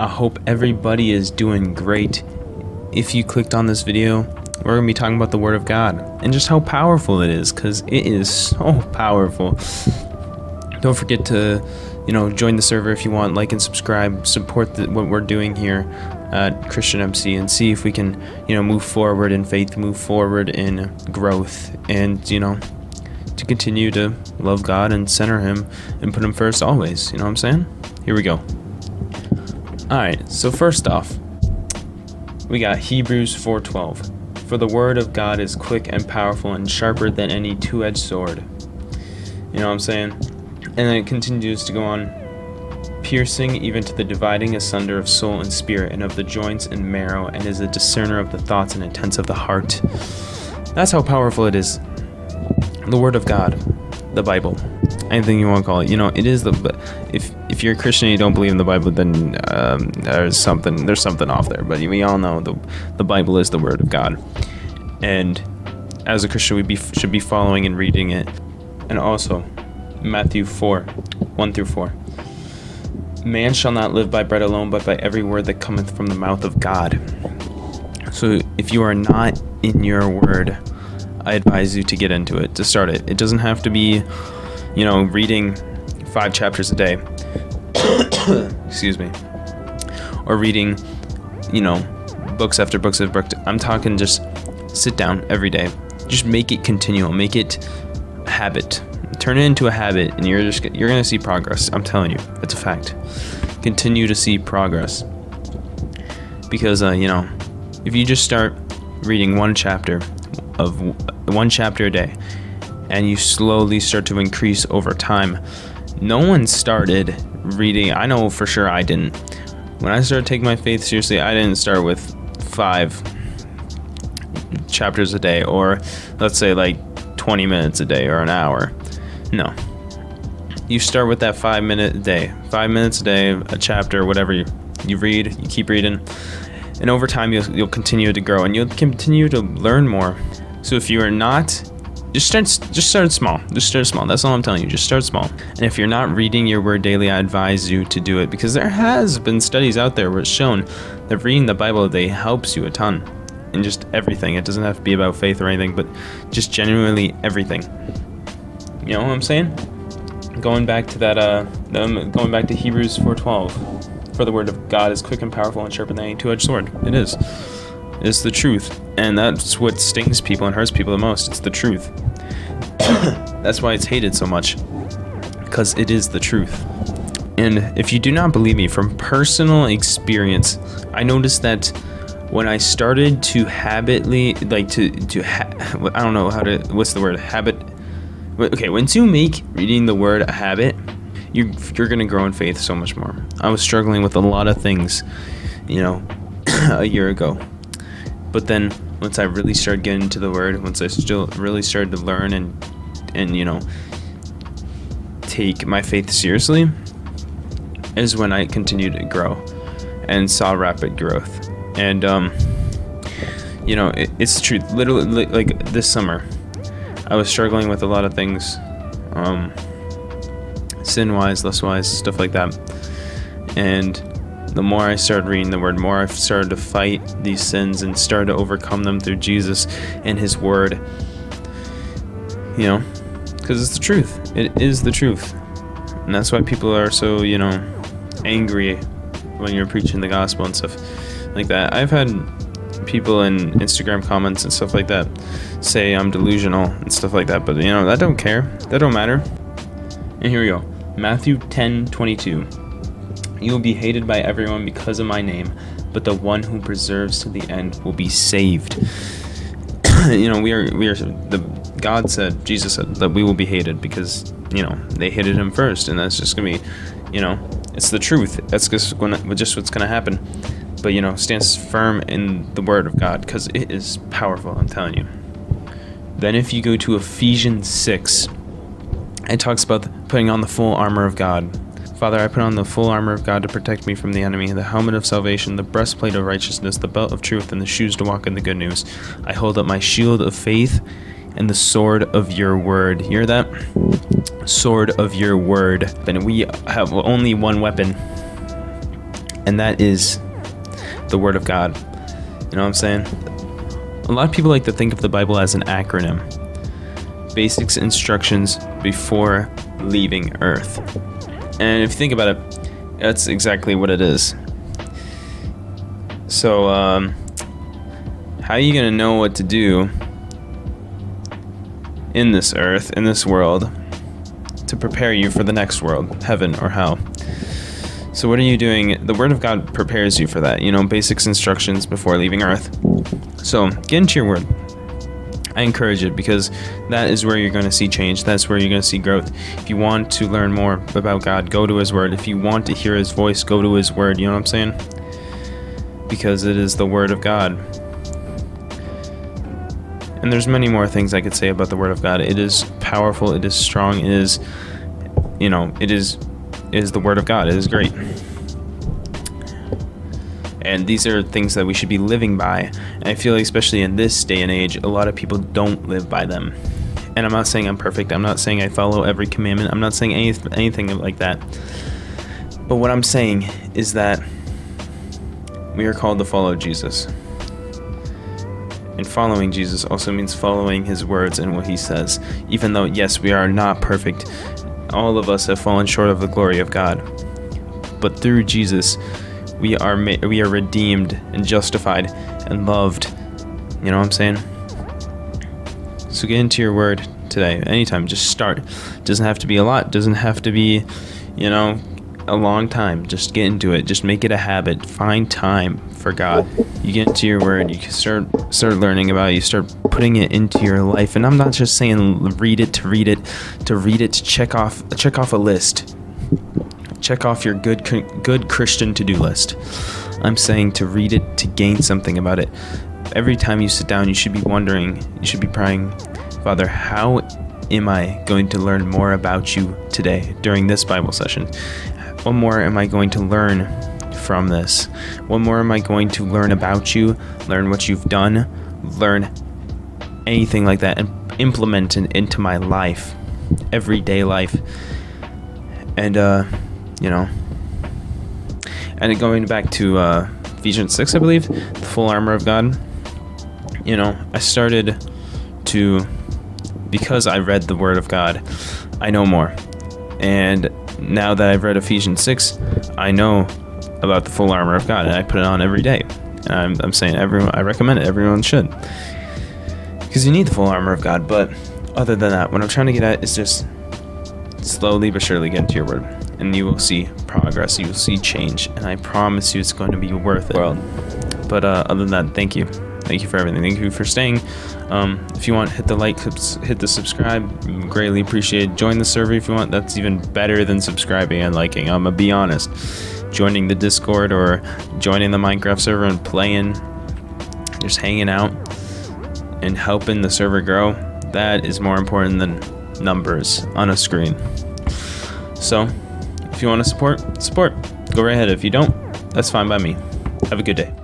I hope everybody is doing great. If you clicked on this video, we're going to be talking about the Word of God and just how powerful it is, because it is so powerful. Don't forget to, join the server if you want, like and subscribe, support what we're doing here at ChristianMC, and see if we can, move forward in faith, move forward in growth, and, to continue to love God and center Him and put Him first always. You know what I'm saying? Here we go. Alright, so first off, we got Hebrews 4:12. For the word of God is quick and powerful and sharper than any two-edged sword. You know what I'm saying? And then it continues to go on, piercing even to the dividing asunder of soul and spirit and of the joints and marrow, and is a discerner of the thoughts and intents of the heart. That's how powerful it is. The Word of God, the Bible, anything you want to call it. It is if you're a Christian and you don't believe in the Bible, then there's something off there. But we all know the Bible is the Word of God, and as a Christian, we should be following and reading it. And also, Matthew 4:1-4. Man shall not live by bread alone, but by every word that cometh from the mouth of God. So if you are not in your word, I advise you to get into it, to start it. It doesn't have to be, reading 5 chapters a day. Excuse me. Or reading, books after books after books. I'm talking just sit down every day. Just make it continual. Make it a habit. Turn it into a habit, and you're going to see progress. I'm telling you. It's a fact. Continue to see progress. Because, if you just start reading one chapter a day, and you slowly start to increase over time. No one started reading. I know for sure I didn't. When I started taking my faith seriously, I didn't start with 5 chapters a day, or let's say like 20 minutes a day or an hour. No. You start with that 5 minutes a day, a chapter, whatever you read, you keep reading, and over time you'll continue to grow, and you'll continue to learn more. So if you are not, just start small. Just start small. That's all I'm telling you. Just start small. And if you're not reading your word daily, I advise you to do it, because there has been studies out there where it's shown that reading the Bible, they helps you a ton in just everything. It doesn't have to be about faith or anything, but just genuinely everything. You know what I'm saying? Going back to going back to Hebrews 4:12. For the word of God is quick and powerful and sharper than any two-edged sword. It is. It's the truth. And that's what stings people and hurts people the most. It's the truth. That's why it's hated so much. Because it is the truth. And if you do not believe me, from personal experience, I noticed that when I started to once you make reading the word a habit, you're going to grow in faith so much more. I was struggling with a lot of things, a year ago. But then once I really started getting into the word, once I really started to learn and take my faith seriously, is when I continued to grow and saw rapid growth. And, it's the truth. Literally, like this summer, I was struggling with a lot of things, sin-wise, lust-wise, stuff like that. And the more I started reading the word, more I started to fight these sins and started to overcome them through Jesus and His word. Because it's the truth. It is the truth. And that's why people are so, angry when you're preaching the gospel and stuff like that. I've had people in Instagram comments and stuff like that say I'm delusional and stuff like that, but I don't care. That don't matter. And here we go. Matthew 10:22. You will be hated by everyone because of my name, but the one who perseveres to the end will be saved. Jesus said that we will be hated because, they hated Him first, and that's just going to be, it's the truth. That's just what's going to happen. But, stand firm in the word of God, because it is powerful, I'm telling you. Then if you go to Ephesians 6, it talks about putting on the full armor of God. Father, I put on the full armor of God to protect me from the enemy, the helmet of salvation, the breastplate of righteousness, the belt of truth, and the shoes to walk in the good news. I hold up my shield of faith and the sword of your word. You hear that? Sword of your word. And we have only one weapon. and that is the Word of God. You know what I'm saying? A lot of people like to think of the Bible as an acronym. Basics instructions before leaving Earth. And if you think about it, that's exactly what it is. So, how are you going to know what to do in this earth, in this world, to prepare you for the next world, heaven or hell? So what are you doing? The Word of God prepares you for that, basics instructions before leaving Earth. So get into your Word. I encourage it, because that is where you're going to see change. That's where you're going to see growth. If you want to learn more about God, go to His Word. If you want to hear His voice, go to His Word. You know what I'm saying? Because it is the Word of God. And there's many more things I could say about the Word of God. It is powerful. It is strong. It is, it is the Word of God. It is great. And these are things that we should be living by. And I feel like, especially in this day and age, a lot of people don't live by them. And I'm not saying I'm perfect. I'm not saying I follow every commandment. I'm not saying anything like that. But what I'm saying is that we are called to follow Jesus. And following Jesus also means following His words and what He says. Even though, yes, we are not perfect. All of us have fallen short of the glory of God. But through Jesus, we are redeemed and justified and loved. You know what I'm saying? So get into your Word today. Anytime. Just start. Doesn't have to be a lot. Doesn't have to be, a long time. Just get into it. Just make it a habit. Find time for God. You get into your Word. You can start learning about it. You start putting it into your life. And I'm not just saying read it to check off a list. Check off your good Christian to-do list. I'm saying to read it, to gain something about it. Every time you sit down, you should be wondering, you should be praying, Father, how am I going to learn more about you today during this Bible session? What more am I going to learn from this? What more am I going to learn about you, learn what you've done, learn anything like that, and implement it into my life, everyday life? And, and going back to Ephesians 6, I believe, the full armor of God, I started to, because I read the Word of God, I know more. And now that I've read Ephesians 6, I know about the full armor of God, and I put it on every day. And I'm saying I recommend it. Everyone should. Because you need the full armor of God. But other than that, what I'm trying to get at is just slowly but surely get into your Word. And you will see progress. You will see change. And I promise you it's going to be worth it. But other than that, thank you. Thank you for everything. Thank you for staying. If you want, hit the like, hit the subscribe. Greatly appreciate. Join the server if you want. That's even better than subscribing and liking. I'm going to be honest. Joining the Discord or joining the Minecraft server and playing, just hanging out and helping the server grow, that is more important than numbers on a screen. So, if you want to support, go right ahead. If you don't, that's fine by me. Have a good day.